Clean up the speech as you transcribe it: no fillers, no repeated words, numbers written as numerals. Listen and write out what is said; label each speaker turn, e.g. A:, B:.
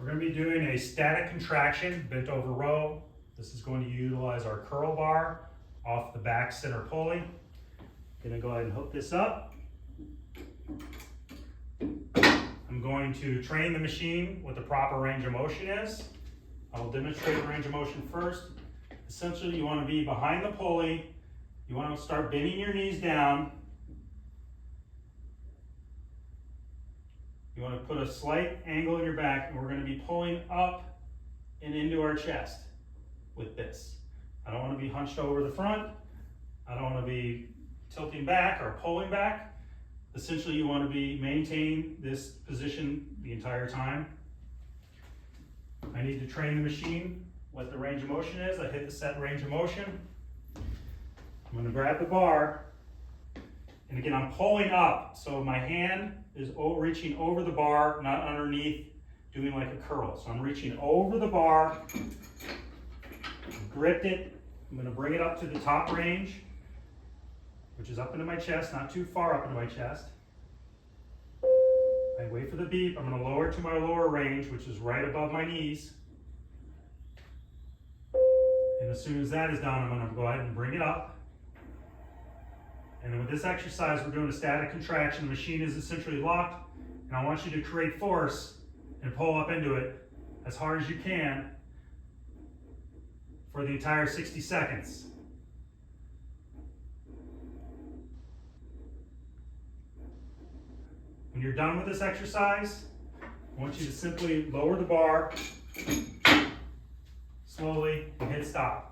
A: We're going to be doing a static contraction, bent over row. This is going to utilize our curl bar off the back center pulley. Going to go ahead and hook this up. I'm going to train the machine what the proper range of motion is. I will demonstrate the range of motion first. Essentially, you want to be behind the pulley. You want to start bending your knees down. You want to put a slight angle in your back, and we're going to be pulling up and into our chest with this. I don't want to be hunched over the front. I don't want to be tilting back or pulling back. Essentially, you want to be maintaining this position the entire time. I need to train the machine what the range of motion is. I hit the set range of motion. I'm going to grab the bar, and again, I'm pulling up, so my hand is reaching over the bar, not underneath, doing like a curl. So I'm reaching over the bar, gripped it. I'm going to bring it up to the top range, which is up into my chest, not too far up into my chest. I wait for the beep. I'm going to lower it to my lower range, which is right above my knees. And as soon as that is done, I'm going to go ahead and bring it up. And then with this exercise, we're doing a static contraction. The machine is essentially locked, and I want you to create force and pull up into it as hard as you can for the entire 60 seconds. When you're done with this exercise, I want you to simply lower the bar slowly and hit stop.